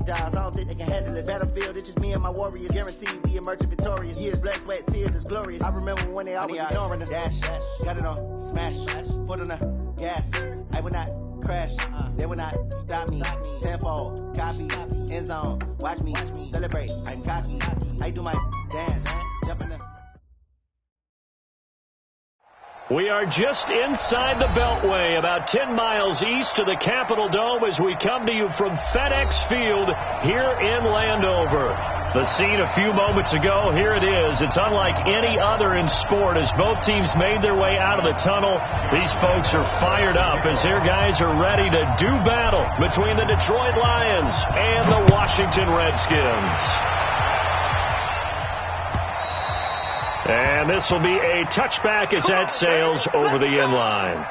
crocodiles. I don't think they can handle it. Battlefield, it's just me and my warriors. Guaranteed we emerge victorious. Years, blood, sweat, tears is glorious. I remember when they always ignoring us. Dash, got it on, smash, foot on the gas. I will not crash, they will not stop me. Tenfold, copy, end zone, watch me celebrate. I'm cocky, I do my dance, jump in the. We are just inside the Beltway, about 10 miles east of the Capitol Dome as we come to you from FedEx Field here in Landover. The scene a few moments ago, here it is. It's unlike any other in sport as both teams made their way out of the tunnel. These folks are fired up as their guys are ready to do battle between the Detroit Lions and the Washington Redskins. And this will be a touchback as that sails over the end line.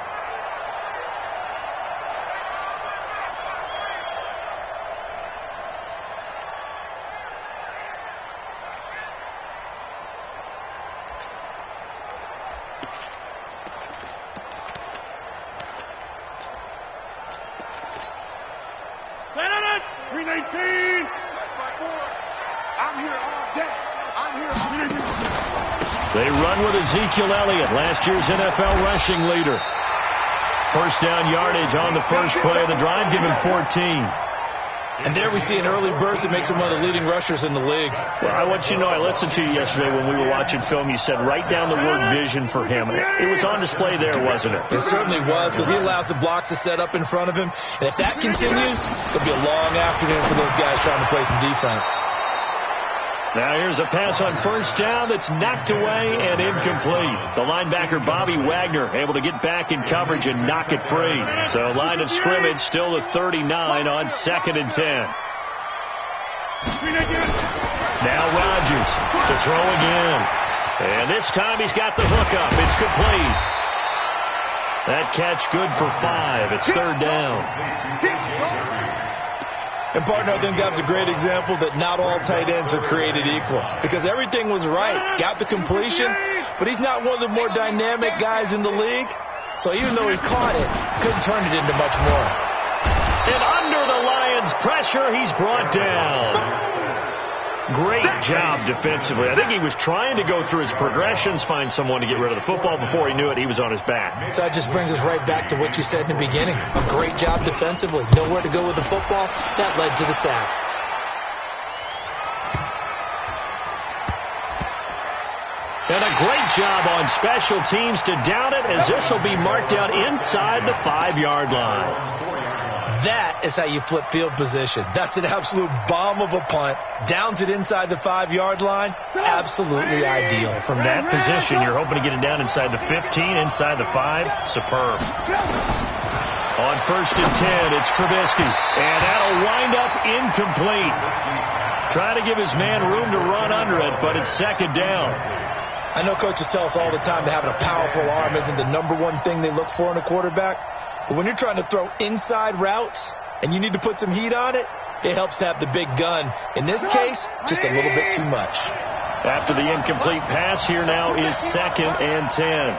They run with Ezekiel Elliott, last year's NFL rushing leader. First down yardage on the first play of the drive, give him 14. And there we see an early burst that makes him one of the leading rushers in the league. Well, I want you to know, I listened to you yesterday when we were watching film. You said write down the word vision for him. It was on display there, wasn't it? It certainly was, because he allows the blocks to set up in front of him. And if that continues, it'll be a long afternoon for those guys trying to play some defense. Now here's a pass on first down that's knocked away and incomplete. The linebacker Bobby Wagner able to get back in coverage and knock it free. So line of scrimmage still the 39 on 2nd and 10. Now Rodgers to throw again. And this time he's got the hook up. It's complete. That catch good for 5. It's 3rd down. And, partner, I think that's a great example that not all tight ends are created equal. Because everything was right. Got the completion, but he's not one of the more dynamic guys in the league. So even though he caught it, couldn't turn it into much more. And under the Lions' pressure, he's brought down. Great job defensively. I think he was trying to go through his progressions, find someone to get rid of the football. Before he knew it, he was on his back. So that just brings us right back to what you said in the beginning. A great job defensively. Nowhere to go with the football. That led to the sack. And a great job on special teams to down it, as this will be marked down inside the 5-yard line. That is how you flip field position. That's an absolute bomb of a punt. Downs it inside the 5-yard line. Absolutely ideal. From that position, you're hoping to get it down inside the 15, inside the 5. Superb. On 1st and 10, it's Trubisky. And that'll wind up incomplete. Trying to give his man room to run under it, but it's 2nd down. I know coaches tell us all the time that having a powerful arm isn't the #1 thing they look for in a quarterback. But when you're trying to throw inside routes and you need to put some heat on it, it helps to have the big gun. In this case, just a little bit too much. After the incomplete pass, here now is 2nd and 10.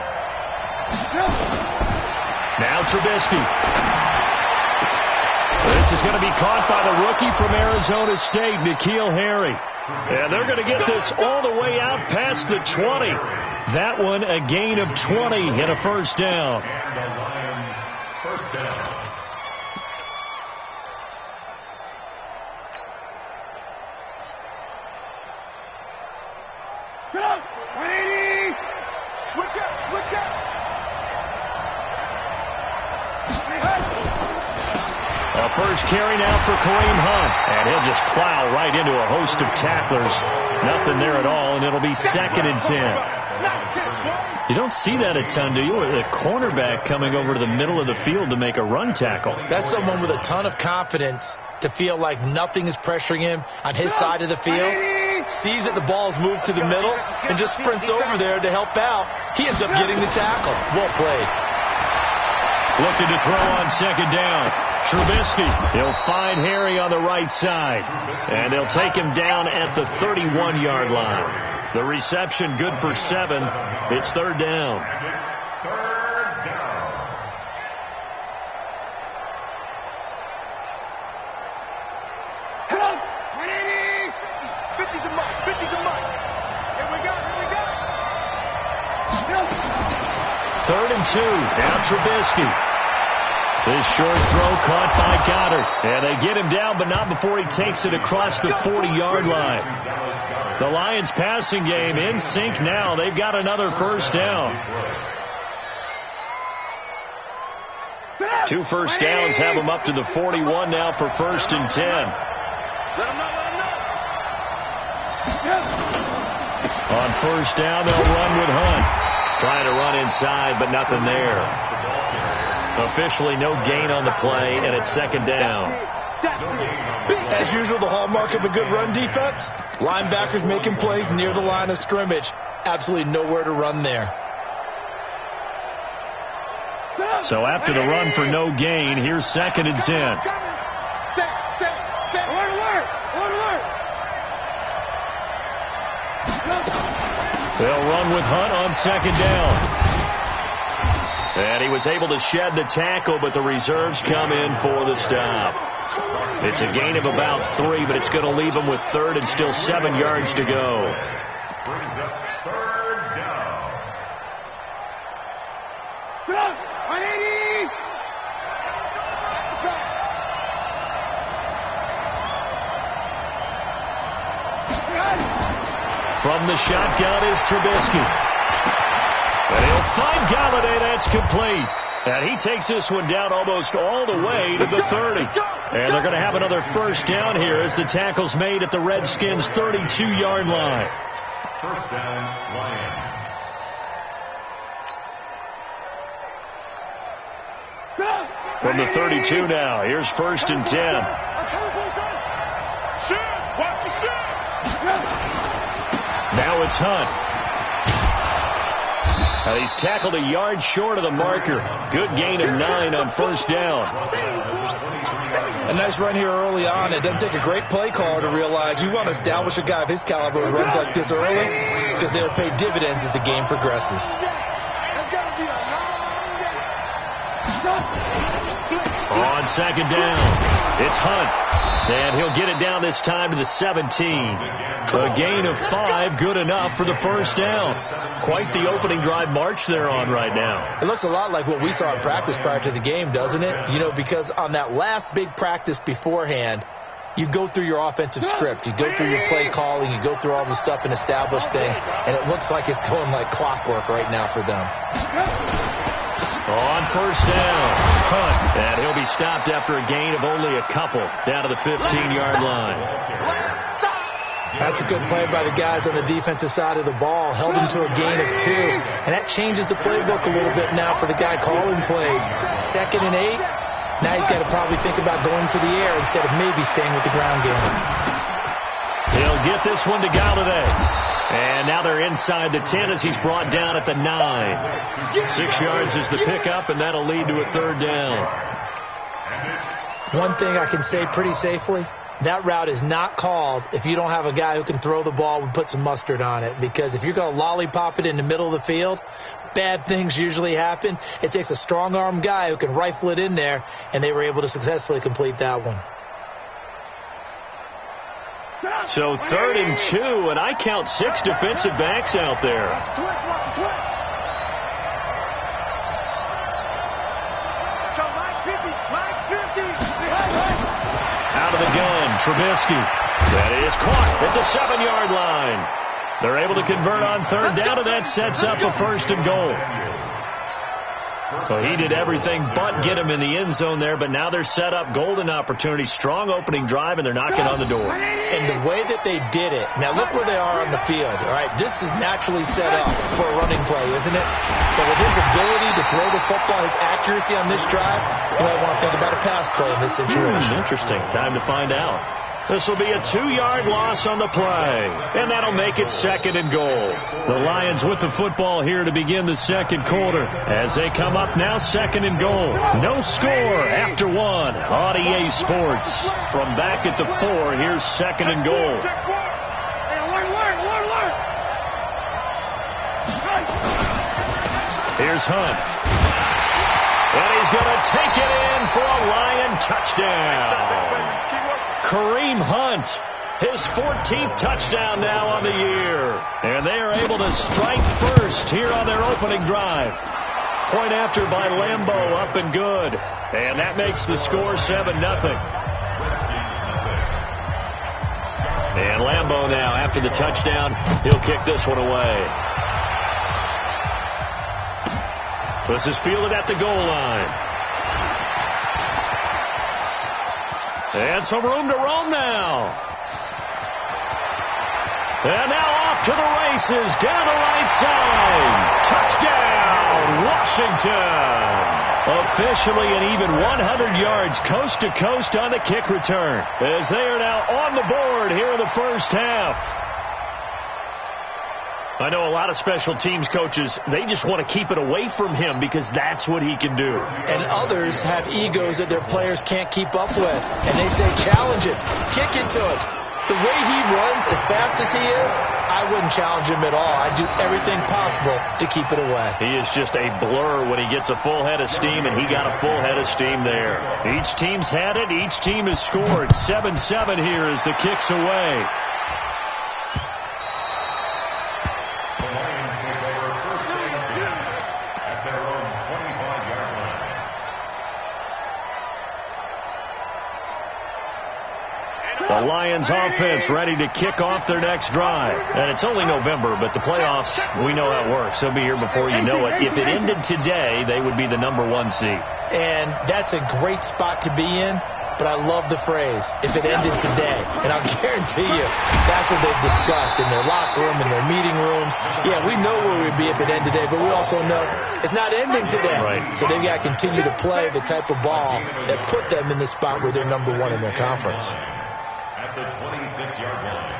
Now Trubisky. This is going to be caught by the rookie from Arizona State, N'Keal Harry. And they're going to get this all the way out past the 20. That one a gain of 20 and a 1st down. First down. Get up! 180! Switch up! Switch up! A first carry now for Kareem Hunt. And he'll just plow right into a host of tacklers. Nothing there at all, and it'll be 2nd and 10. You don't see that a ton, do you? A cornerback coming over to the middle of the field to make a run tackle. That's someone with a ton of confidence to feel like nothing is pressuring him on his side of the field. Sees that the ball's moved to the middle and just sprints over there to help out. He ends up getting the tackle. Well played. Looking to throw on 2nd down. Trubisky. He'll find Harry on the right side. And they'll take him down at the 31-yard line. The reception good for 7. It's 3rd down. 3rd and 2. Now Trubisky. His short throw caught by Goddard. And they get him down, but not before he takes it across the 40-yard line. The Lions passing game in sync now. They've got another first down. 2 first downs have them up to the 41 now for 1st and 10. On 1st down, they'll run with Hunt. Trying to run inside, but nothing there. Officially no gain on the play, and it's 2nd down. As usual, the hallmark of a good run defense, linebackers making plays near the line of scrimmage. Absolutely nowhere to run there. So after the run for no gain, here's 2nd and 10. They'll run with Hunt on 2nd down. And he was able to shed the tackle, but the reserves come in for the stop. It's a gain of about 3, but it's going to leave him with 3rd and still 7 yards to go. Brings up 3rd down. From the shotgun is Trubisky. And he'll find Galladay. That's complete. And he takes this one down almost all the way to the 30. And they're going to have another first down here as the tackle's made at the Redskins' 32-yard line. First down, Lions. From the 32 now, here's 1st and 10. Now it's Hunt. And he's tackled a yard short of the marker. Good gain of 9 on 1st down. A nice run here early on. It doesn't take a great play caller to realize you want to establish a guy of his caliber who runs like this early because they'll pay dividends as the game progresses. On 2nd down, it's Hunt. And he'll get it down this time to the 17. A gain of 5, good enough for the first down. Quite the opening drive march they're on right now. It looks a lot like what we saw in practice prior to the game, doesn't it? You know, because on that last big practice beforehand, you go through your offensive script. You go through your play calling. You go through all the stuff and establish things. And it looks like it's going like clockwork right now for them. On 1st down, Hunt. And he'll be stopped after a gain of only a couple down to the 15-yard line. That's a good play by the guys on the defensive side of the ball. Held him to a gain of 2. And that changes the playbook a little bit now for the guy calling plays. 2nd and 8. Now he's got to probably think about going to the air instead of maybe staying with the ground game. He'll get this one to Galladay. And now they're inside the 10 as he's brought down at the 9. 6 yards is the pickup, and that'll lead to a 3rd down. One thing I can say pretty safely, that route is not called if you don't have a guy who can throw the ball and put some mustard on it. Because if you're going to lollipop it in the middle of the field, bad things usually happen. It takes a strong-arm guy who can rifle it in there, and they were able to successfully complete that one. So 3rd and 2, and I count 6 defensive backs out there. Out of the gun, Trubisky. That is caught at the 7-yard line. They're able to convert on 3rd down, and that sets up a 1st and goal. So he did everything but get him in the end zone there, but now they're set up golden opportunity. Strong opening drive, and they're knocking on the door. And the way that they did it, now look where they are on the field. All right, this is naturally set up for a running play, isn't it? But with his ability to throw the football, his accuracy on this drive, you might want to think about a pass play in this situation. Interesting. Time to find out. This will be a 2-yard loss on the play, and that'll make it 2nd and goal. The Lions with the football here to begin the 2nd quarter as they come up now 2nd and goal. No score after 1 on EA Sports. From back at the 4, here's 2nd and goal. Here's Hunt. And he's going to take it in for a Lion touchdown. Kareem Hunt, his 14th touchdown now on the year. And they are able to strike first here on their opening drive. point after by Lambeau, up and good. And that makes the score 7-0. And Lambeau now, after the touchdown, he'll kick this one away. This is fielded at the goal line. And some room to roam now. And now off to the races, down the right side. Touchdown, Washington. Officially an even 100 yards coast to coast on the kick return, as they are now on the board here in the first half. I know a lot of special teams coaches, they just want to keep it away from him because that's what he can do. And others have egos that their players can't keep up with. And they say, challenge it, kick it to him. The way he runs, as fast as he is, I wouldn't challenge him at all. I'd do everything possible to keep it away. He is just a blur when he gets a full head of steam, and he got a full head of steam there. Each team's had it. Each team has scored. 7-7 here as the kick's away. The Lions offense ready to kick off their next drive. And it's only November, but the playoffs, we know how it works. They'll be here before you know it. If it ended today, they would be the #1 seed. And that's a great spot to be in, but I love the phrase, if it ended today. And I'll guarantee you, that's what they've discussed in their locker room, in their meeting rooms. Yeah, we know where we'd be if it ended today, but we also know it's not ending today. Right. So they've got to continue to play the type of ball that put them in the spot where they're #1 in their conference. At the 26-yard line.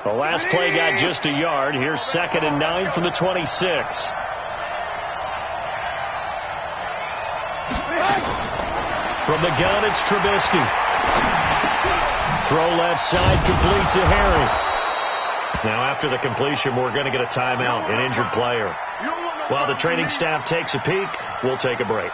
The last play got just a yard. Here's 2nd and 9 from the 26. From the gun, it's Trubisky. Throw left side, complete to Harry. Now after the completion, we're going to get a timeout, an injured player. While the training staff takes a peek, we'll take a break.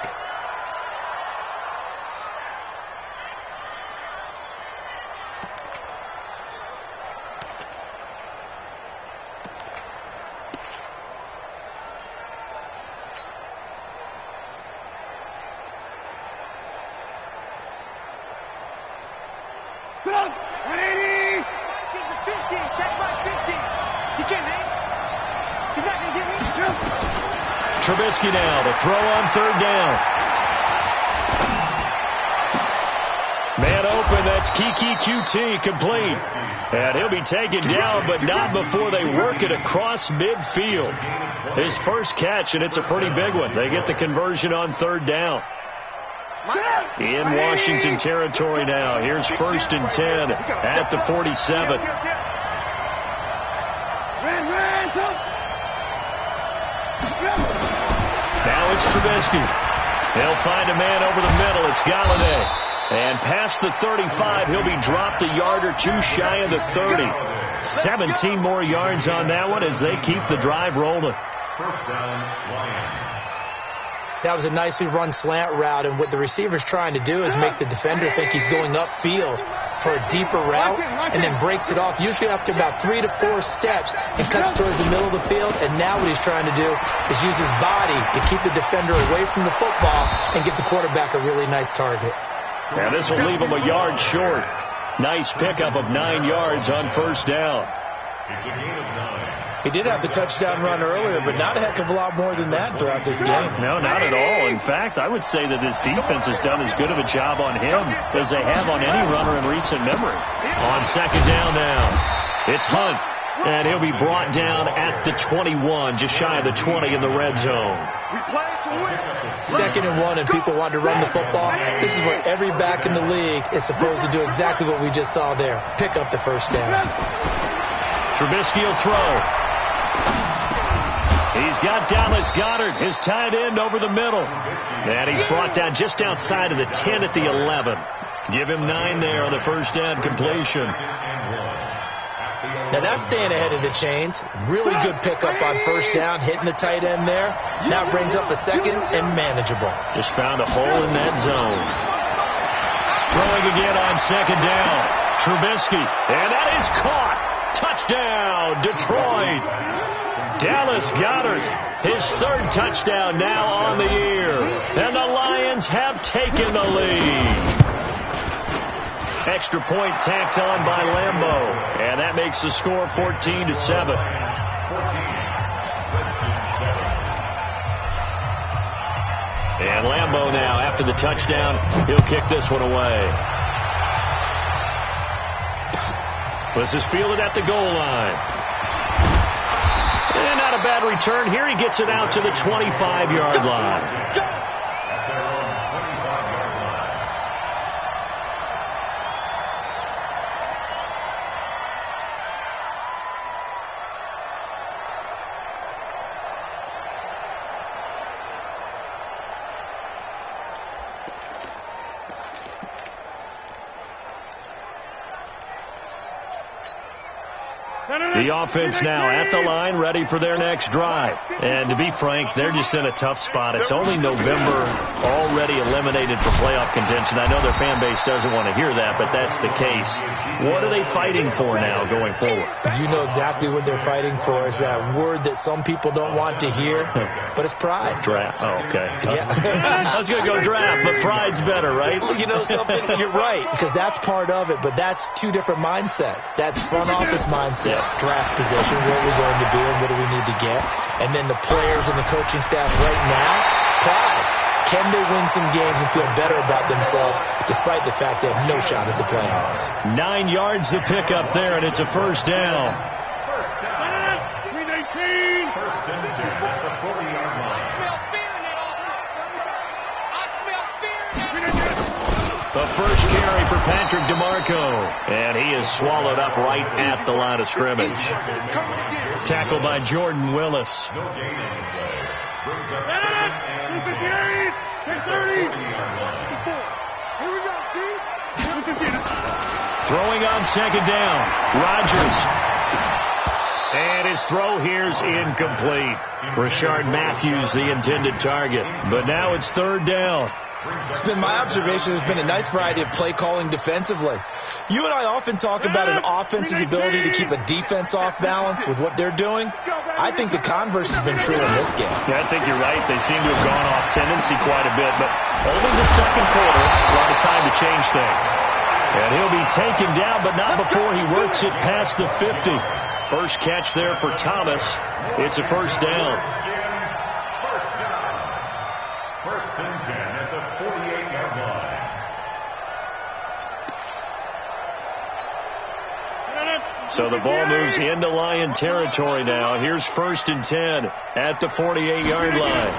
Put up! 180! Get the 50! Check my 50! You can't hang! He's not going to get me! Trubisky now to throw on 3rd down. Man open, that's Kiki QT, complete. And he'll be taken down, but not before they work it across midfield. His first catch, and it's a pretty big one. They get the conversion on 3rd down. In Washington territory now. Here's 1st and 10 at the 47. Now it's Trubisky. He'll find a man over the middle. It's Galladay. And past the 35, he'll be dropped a yard or two shy of the 30. 17 more yards on that one as they keep the drive rolling. First down, Lions. That was a nicely run slant route, and what the receiver's trying to do is make the defender think he's going upfield for a deeper route, and then breaks it off, usually after about 3 to 4 steps, and cuts towards the middle of the field. And now what he's trying to do is use his body to keep the defender away from the football and get the quarterback a really nice target. Now this will leave him a yard short. Nice pickup of 9 yards on 1st down. It's a gain of 9. He did have the touchdown run earlier, but not a heck of a lot more than that throughout this game. No, not at all. In fact, I would say that this defense has done as good of a job on him as they have on any runner in recent memory. On 2nd down now, it's Hunt, and he'll be brought down at the 21, just shy of the 20 in the red zone. 2nd and 1, and people want to run the football. This is where every back in the league is supposed to do exactly what we just saw there. Pick up the 1st down. Trubisky will throw. He's got Dallas Goedert, his tight end, over the middle. And he's brought down just outside of the 10 at the 11. Give him 9 there on the 1st down completion. Now that's staying ahead of the chains. Really good pickup on 1st down, hitting the tight end there. Now brings up a 2nd and manageable. Just found a hole in that zone. Throwing again on 2nd down. Trubisky, and that is caught. Touchdown, Detroit. Dallas Goedert, his third touchdown now on the year. And the Lions have taken the lead. Extra point tacked on by Lambeau. And that makes the score 14-7. And Lambeau now, after the touchdown, he'll kick this one away. This is fielded at the goal line. And not a bad return. Here he gets it out to the 25-yard line. The offense now at the line, ready for their next drive. And to be frank, they're just in a tough spot. It's only November, already eliminated for playoff contention. I know their fan base doesn't want to hear that, but that's the case. What are they fighting for now going forward? You know exactly what they're fighting for. Is that word that some people don't want to hear, but it's pride. Draft. Oh, okay. Yeah. I was going to go draft, but pride's better, right? Well, you know something? You're right, because that's part of it, but that's two different mindsets. That's front office mindset, draft position, what we're going to do and what do we need to get. And then the players and the coaching staff right now, pride. Can they win some games and feel better about themselves despite the fact they have no shot at the playoffs? 9 yards to pick up there, and it's a first down. First down. 319. First and 10 at the 40-yard line. I smell fear in that offense. I smell fear in that offense. The first carry for Patrick DeMarco, and he is swallowed up right at the line of scrimmage. Tackled by Jordan Willis. No gain on the play. Brings up second and 10. 40-yard line. Here we go, team. Throwing on second down. Rodgers. And his throw here's incomplete. Rashard Matthews, the intended target. But now it's third down. It's been my observation there's been a nice variety of play calling defensively. You and I often talk about an offense's ability to keep a defense off balance with what they're doing. I think the converse has been true in this game. Yeah, I think you're right. They seem to have gone off tendency quite a bit, but only the second quarter, a lot of time to change things. And he'll be taken down, but not before he works it past the 50. First catch there for Thomas. It's a first down. First and 10 at the 48-yard line. So the ball moves into Lion territory now. Here's first and 10 at the 48-yard line.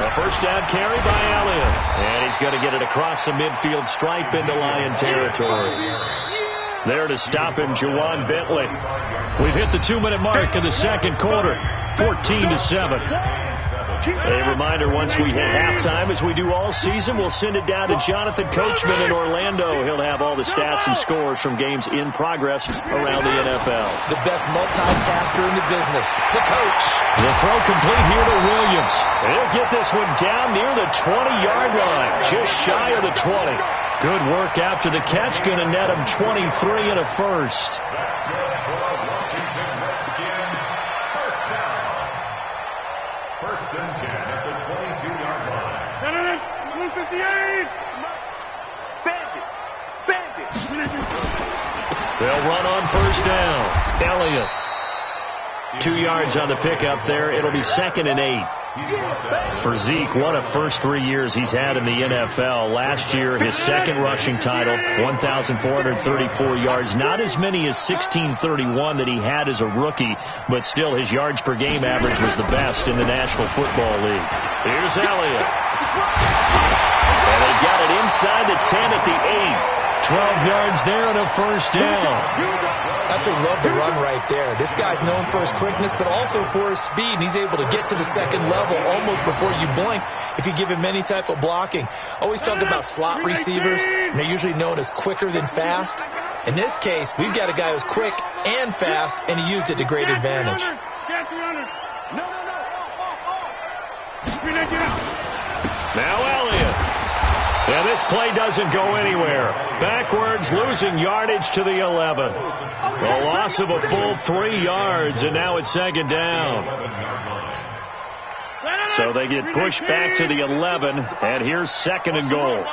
A first down carry by Elliott. And he's going to get it across the midfield stripe into Lion territory. There to stop him, Juwan Bentley. We've hit the 2-minute mark of the second quarter, 14-7. A reminder, once we hit halftime, as we do all season, we'll send it down to Jonathan Coachman in Orlando. He'll have all the stats and scores from games in progress around the NFL. The best multitasker in the business, the coach. The throw complete here to Williams. He'll get this one down near the 20-yard line, just shy of the 20. Good work after the catch, going to net him 23 and a first. First and 10 at the 22-yard line. 158. Bandit. They'll run on first down. Elliott. 2 yards on the pickup there. It'll be second and 8. For Zeke, what a first 3 years he's had in the NFL. Last year, his second rushing title, 1,434 yards. Not as many as 1,631 that he had as a rookie, but still his yards per game average was the best in the National Football League. Here's Elliott. And they got it inside the 10 at the 8. 12 yards there and a first down. That's a love to run right there. This guy's known for his quickness, but also for his speed. And he's able to get to the second level almost before you blink if you give him any type of blocking. Always talk about slot receivers, and they're usually known as quicker than fast. In this case, we've got a guy who's quick and fast, and he used it to great advantage. Now Elliott. And this play does doesn't go anywhere. Backwards, losing yardage to the 11. A loss of a full 3 yards, and now it's second down. So they get pushed back to the 11, and here's second and goal.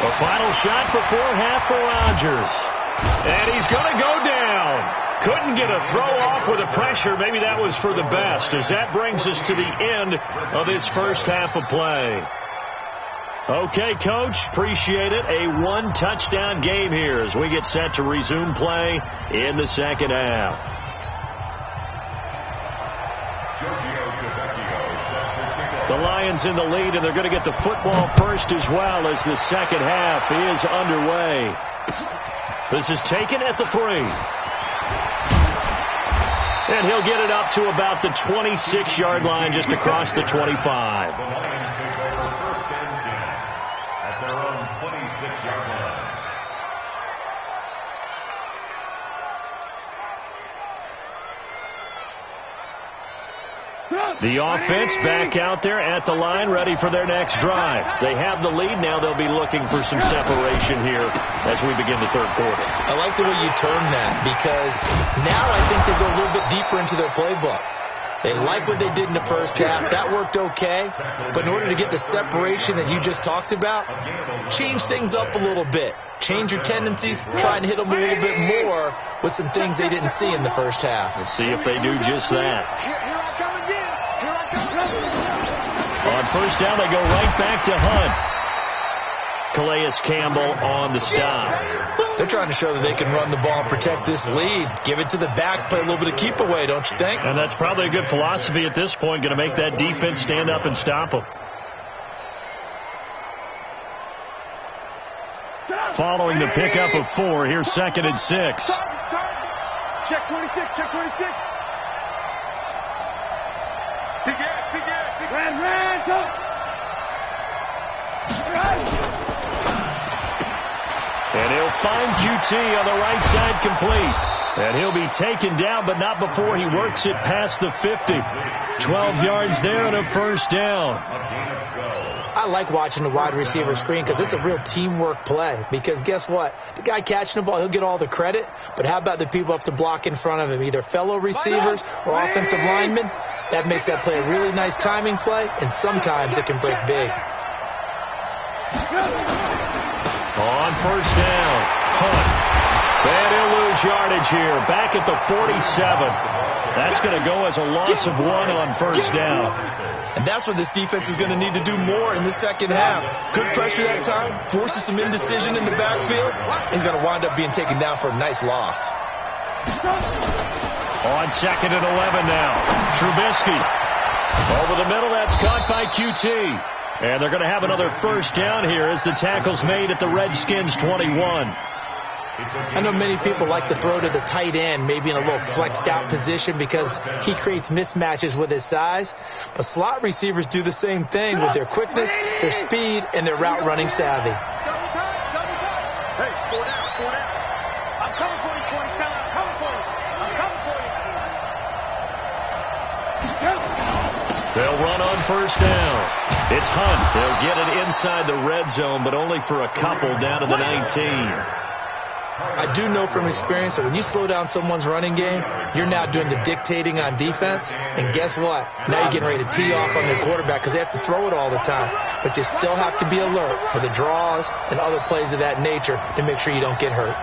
A final shot before half for Rodgers. And he's going to go down. Couldn't get a throw off with the pressure. Maybe that was for the best, as that brings us to the end of this first half of play. Okay, Coach, appreciate it. A 1-touchdown game here as we get set to resume play in the second half. The Lions in the lead, and they're going to get the football first as well as the second half is underway. This is taken at the 3. And he'll get it up to about the 26-yard line, just across the 25. The Lions take over first and 10 at their own 26-yard line. The offense back out there at the line, ready for their next drive. They have the lead now. They'll be looking for some separation here as we begin the third quarter. I like the way you term that, because now I think they go a little bit deeper into their playbook. They like what they did in the first half. That worked okay. But in order to get the separation that you just talked about, change things up a little bit. Change your tendencies, try and hit them a little bit more with some things they didn't see in the first half. Let's see if they do just that. On first down, they go right back to Hunt. Calais Campbell on the stop. They're trying to show that they can run the ball and protect this lead. Give it to the backs, play a little bit of keep away, don't you think? And that's probably a good philosophy at this point, going to make that defense stand up and stop them. Following the pickup of 4, here's second and 6. Check 26, check 26. Big ass, big ass, big ass. And he'll find QT on the right side, complete. And he'll be taken down, but not before he works it past the 50. 12 yards there and a first down. I like watching the wide receiver screen because it's a real teamwork play. Because guess what? The guy catching the ball, he'll get all the credit. But how about the people up to block in front of him, either fellow receivers or offensive linemen? That makes that play a really nice timing play, and sometimes it can break big. On first down, Hunt. And he'll lose yardage here. Back at the 47. That's going to go as a loss of 1 on first down. And that's what this defense is going to need to do more in the second half. Good pressure that time, forces some indecision in the backfield. He's going to wind up being taken down for a nice loss. On second and 11 now. Trubisky. Over the middle, that's caught by QT. And they're going to have another first down here as the tackle's made at the Redskins 21. I know many people like to throw to the tight end, maybe in a little flexed out position because he creates mismatches with his size. But slot receivers do the same thing with their quickness, their speed, and their route running savvy. Double time, double time. Hey, 4 down, 4 down. I'm coming for you, 27. I'm coming for you. I'm coming for you. They'll run on first down. It's Hunt. They'll get it inside the red zone, but only for a couple down to the 19. I do know from experience that when you slow down someone's running game, you're now doing the dictating on defense. And guess what? Now you're getting ready to tee off on their quarterback because they have to throw it all the time. But you still have to be alert for the draws and other plays of that nature to make sure you don't get hurt.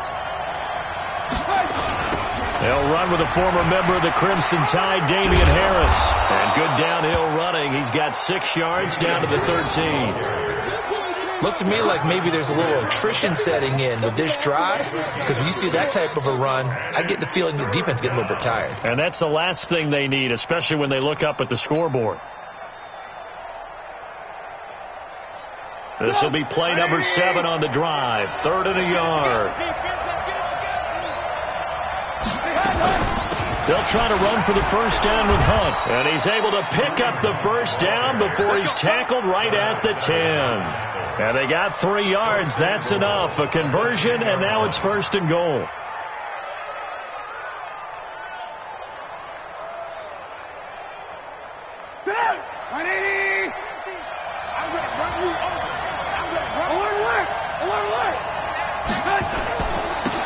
They'll run with a former member of the Crimson Tide, Damian Harris. And good downhill running. He's got 6 yards down to the 13. Looks to me like maybe there's a little attrition setting in with this drive, because when you see that type of a run, I get the feeling the defense getting a little bit tired. And that's the last thing they need, especially when they look up at the scoreboard. This will be play number 7 on the drive. 3rd and a yard. They'll try to run for the first down with Hunt. And he's able to pick up the first down before he's tackled right at the 10. And they got 3 yards. That's enough. A conversion, and now it's 1st and goal.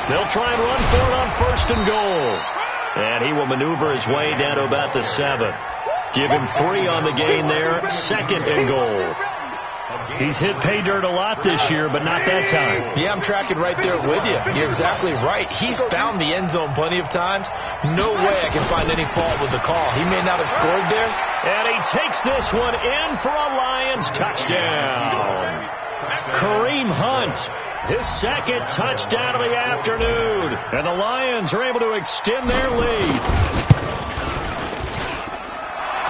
They'll try and run for it on 1st and goal. And he will maneuver his way down to about the 7. Give him 3 on the gain there. 2nd and goal. He's hit pay dirt a lot this year, but not that time. Yeah, I'm tracking right there with you. You're exactly right. He's found the end zone plenty of times. No way I can find any fault with the call. He may not have scored there. And he takes this one in for a Lions touchdown. Kareem Hunt, his 2nd touchdown of the afternoon. And the Lions are able to extend their lead.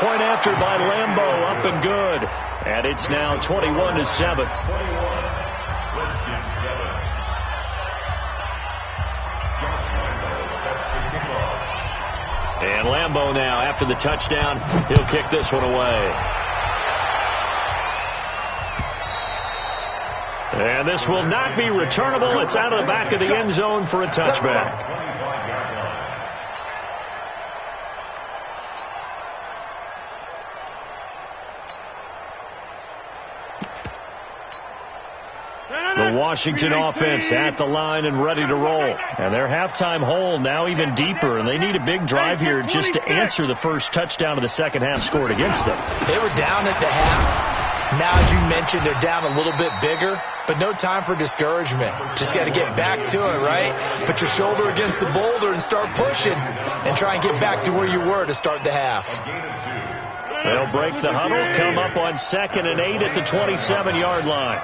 Point after by Lambo, up and good. And it's now 21-7. And Lambo now, after the touchdown, he'll kick this one away. And this will not be returnable. It's out of the back of the end zone for a touchback. The Washington offense at the line and ready to roll. And their halftime hole now even deeper, and they need a big drive here just to answer the first touchdown of the second half scored against them. They were down at the half. Now, as you mentioned, they're down a little bit bigger, but no time for discouragement. Just got to get back to it, right? Put your shoulder against the boulder and start pushing and try and get back to where you were to start the half. They'll break the huddle, come up on 2nd and 8 at the 27-yard line.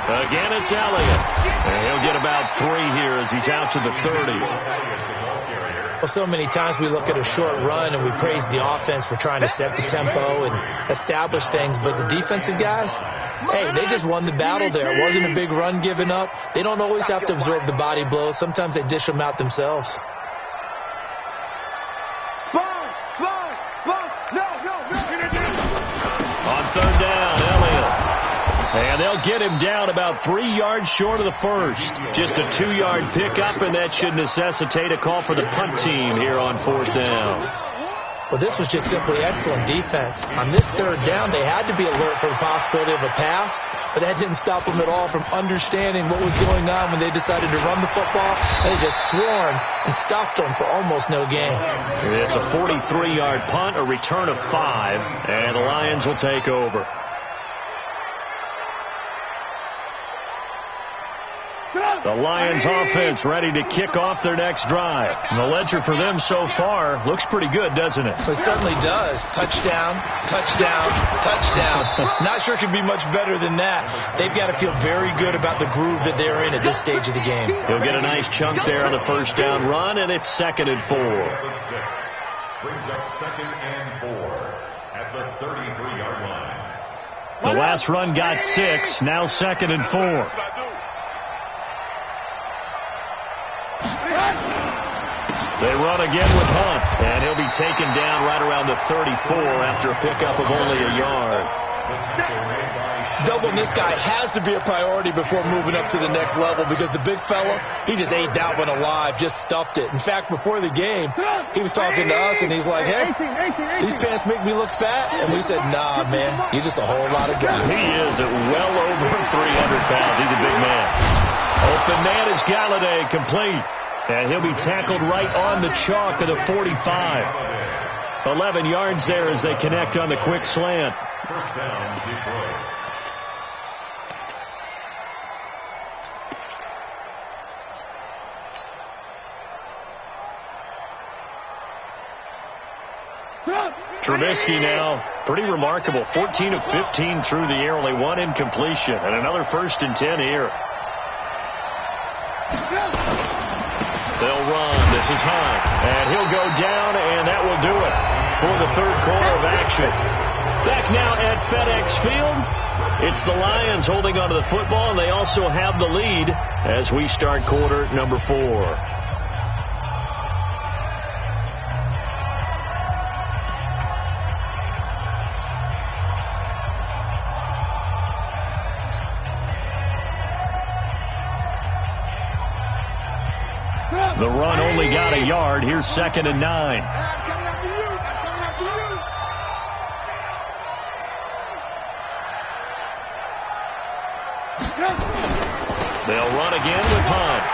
Again, it's Elliott. And he'll get about 3 here as he's out to the 30. Well, so many times we look at a short run and we praise the offense for trying to set the tempo and establish things. But the defensive guys, hey, they just won the battle there. It wasn't a big run given up. They don't always have to absorb the body blows. Sometimes they dish them out themselves. On 3rd down, Elliott. And they'll get him down about 3 yards short of the first. Just a 2-yard pickup, and that should necessitate a call for the punt team here on 4th down. Well, this was just simply excellent defense. On this 3rd down, they had to be alert for the possibility of a pass, but that didn't stop them at all from understanding what was going on when they decided to run the football. They just swarmed and stopped them for almost no gain. It's a 43-yard punt, a return of 5, and the Lions will take over. The Lions offense ready to kick off their next drive. And the ledger for them so far looks pretty good, doesn't it? It certainly does. Touchdown, touchdown, touchdown. Not sure it could be much better than that. They've got to feel very good about the groove that they're in at this stage of the game. He'll get a nice chunk there on the 1st down run, and it's 2nd and 4. Brings up 2nd and 4 at the 33-yard line. The last run got 6, now 2nd and 4. They run again with Hunt, and he'll be taken down right around the 34 after a pickup of only a yard. Doubling this guy has to be a priority before moving up to the next level because the big fella, he just ate that one alive, just stuffed it. In fact, before the game, he was talking to us, and he's like, hey, these pants make me look fat. And we said, nah, man, you're just a whole lot of guy. He is at well over 300 pounds. He's a big man. Open man is Galladay, complete. And he'll be tackled right on the chalk of the 45. 11 yards there as they connect on the quick slant. 1st down, Detroit. Trubisky now, pretty remarkable. 14 of 15 through the air, only 1 incompletion. And another 1st and 10 here. They'll run. This is Hunt. And he'll go down, and that will do it for the 3rd quarter of action. Back now at FedEx Field. It's the Lions holding onto the football, and they also have the lead as we start quarter number 4. The run only got a yard. Here's 2nd and 9. They'll run again with Hunt.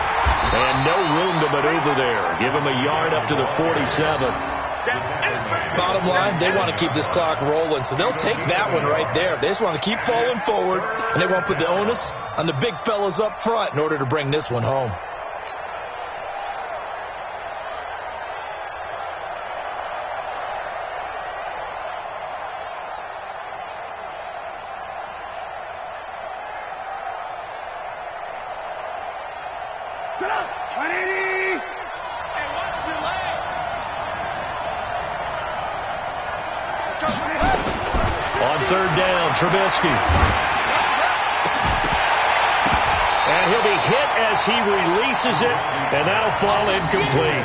And no room to maneuver there. Give him a yard up to the 47. Bottom line, they want to keep this clock rolling, so they'll take that one right there. They just want to keep falling forward, and they want to put the onus on the big fellas up front in order to bring this one home. Trubisky. And he'll be hit as he releases it, and that'll fall incomplete.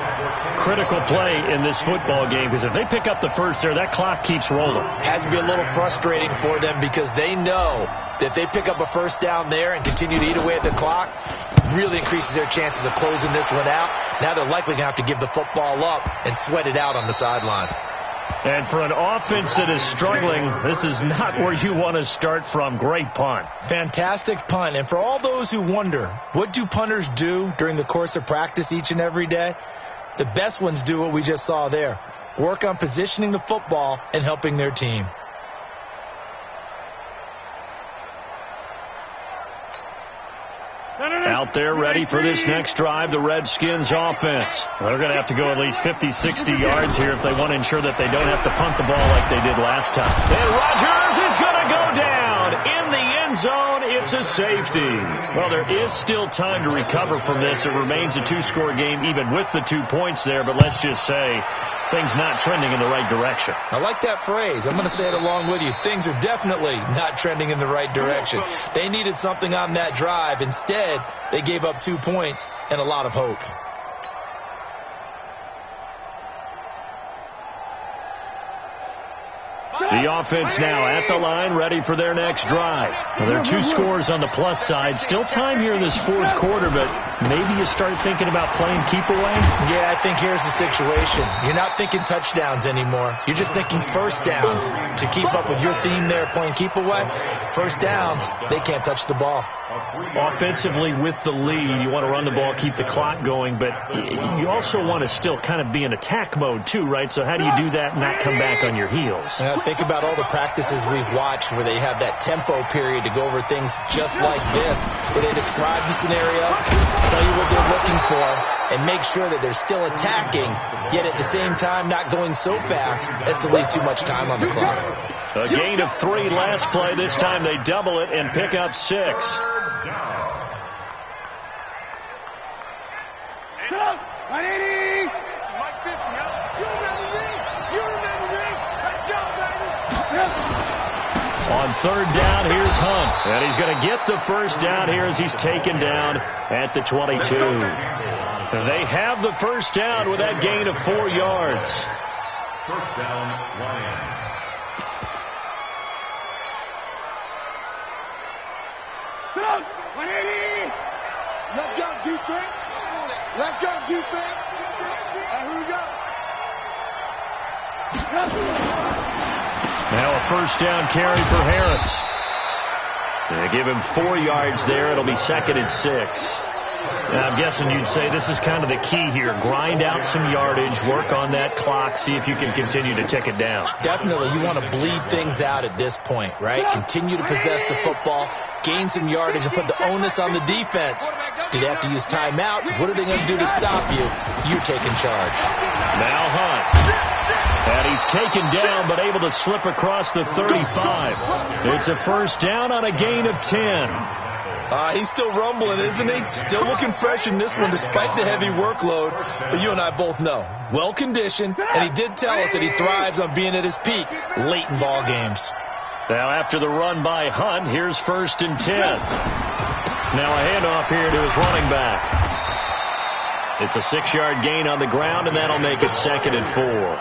Critical play in this football game, because if they pick up the first there, that clock keeps rolling. Has to be a little frustrating for them, because they know that if they pick up a first down there and continue to eat away at the clock, really increases their chances of closing this one out. Now they're likely going to have to give the football up and sweat it out on the sideline. And for an offense that is struggling, this is not where you want to start from. Great punt. Fantastic punt. And for all those who wonder, what do punters do during the course of practice each and every day? The best ones do what we just saw there. Work on positioning the football and helping their team. Out there ready for this next drive, the Redskins offense. They're going to have to go at least 50, 60 yards here if they want to ensure that they don't have to punt the ball like they did last time. And Rodgers is going to go down in the end zone. It's a safety. Well, there is still time to recover from this. It remains a two-score game even with the 2 points there, but let's just say things not trending in the right direction. I like that phrase. I'm going to say it along with you. Things are definitely not trending in the right direction. They needed something on that drive. Instead, they gave up 2 points and a lot of hope. The offense now at the line, ready for their next drive. Well, there are 2 scores on the plus side. Still time here in this fourth quarter, but maybe you start thinking about playing keep away? Yeah, I think here's the situation. You're not thinking touchdowns anymore. You're just thinking first downs. To keep up with your theme there, playing keep away, first downs, they can't touch the ball. Offensively with the lead, you want to run the ball, keep the clock going, but you also want to still kind of be in attack mode too, right? So how do you do that and not come back on your heels? Think about all the practices we've watched where they have that tempo period to go over things just like this, where they describe the scenario, tell you what they're looking for, and make sure that they're still attacking, yet at the same time not going so fast as to leave too much time on the clock. A gain of 3 last play. This time they double it and pick up 6. On third down, here's Hunt. And he's going to get the first down here as he's taken down at the 22. They have the first down with that gain of 4 yards. First down, Lions. Let's go, defense. Let's go, defense. And here we go. Now a first down carry for Harris. They give him 4 yards there. It'll be 2nd and 6. Now, I'm guessing you'd say this is kind of the key here. Grind out some yardage, work on that clock, see if you can continue to tick it down. Definitely. You want to bleed things out at this point, right? Continue to possess the football, gain some yardage, and put the onus on the defense. Do they have to use timeouts? What are they going to do to stop you? You're taking charge. Now Hunt. And he's taken down, but able to slip across the 35. It's a first down on a gain of 10. He's still rumbling, isn't he? Still looking fresh in this one despite the heavy workload. But you and I both know, well-conditioned, and he did tell us that he thrives on being at his peak late in ball games. Now after the run by Hunt, here's 1st and 10. Now a handoff here to his running back. It's a 6-yard gain on the ground, and that'll make it 2nd and 4.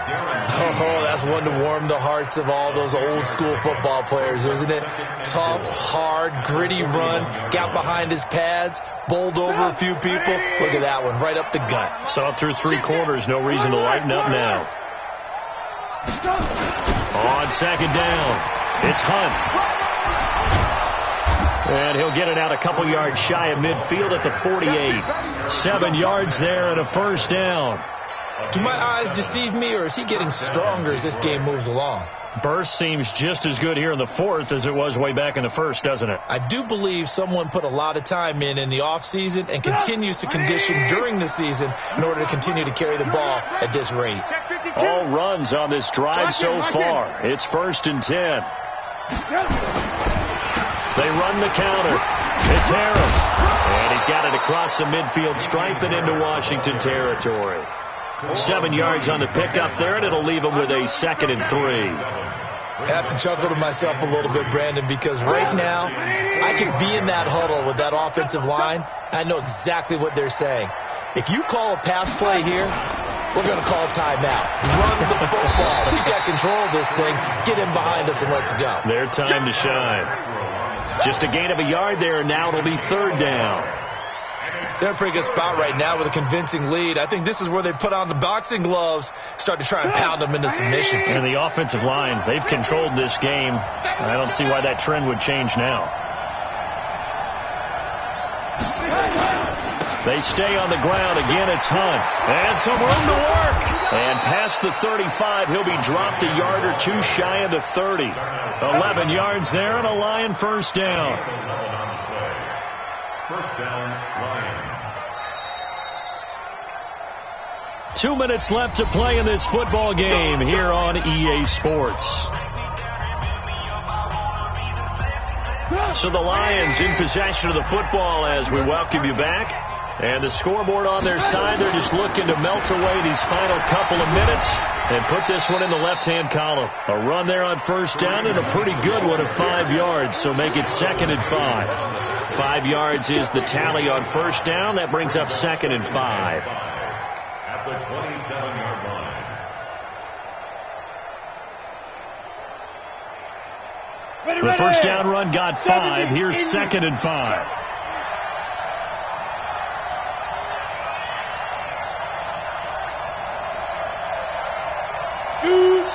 Oh, that's one to warm the hearts of all those old school football players, isn't it? Tough, hard, gritty run, got behind his pads, bowled over a few people. Look at that one, right up the gut. Saw it through 3 quarters, no reason to lighten up now. On second down, it's Hunt. And he'll get it out a couple yards shy of midfield at the 48. 7 yards there and a first down. Do my eyes deceive me, or is he getting stronger as this game moves along? Burst seems just as good here in the 4th as it was way back in the 1st, doesn't it? I do believe someone put a lot of time in the offseason and continues to condition during the season in order to continue to carry the ball at this rate. All runs on this drive so far. It's 1st and 10. They run the counter. It's Harris. And he's got it across the midfield stripe and into Washington territory. 7 yards on the pickup there, and it'll leave him with a 2nd and 3. I have to chuckle to myself a little bit, Brandon, because right now I could be in that huddle with that offensive line. I know exactly what they're saying. If you call a pass play here, we're going to call timeout. Run the football. We got control of this thing. Get in behind us and let's go. Their time to shine. Just a gain of a yard there, and now it'll be 3rd down. They're in a pretty good spot right now with a convincing lead. I think this is where they put on the boxing gloves, start to try and pound them into submission. And the offensive line, they've controlled this game. I don't see why that trend would change now. They stay on the ground. Again, it's Hunt. And some room to work. And past the 35, he'll be dropped a yard or 2 shy of the 30. 11 yards there and a Lion first down. First down, Lions. 2 minutes left to play in this football game here on EA Sports. So the Lions in possession of the football as we welcome you back. And the scoreboard on their side, they're just looking to melt away these final couple of minutes and put this one in the left-hand column. A run there on first down and a pretty good one of 5 yards, so make it 2nd and 5. 5 yards is the tally on first down. That brings up 2nd and 5. At the 27-yard line. The first down run got 5. Here's 2nd and 5.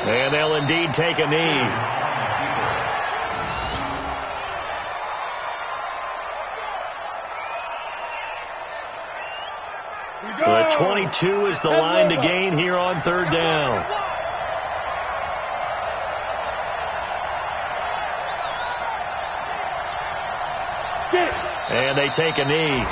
And they'll indeed take a knee. The 22 is the line to gain here on 3rd down. And they take a knee.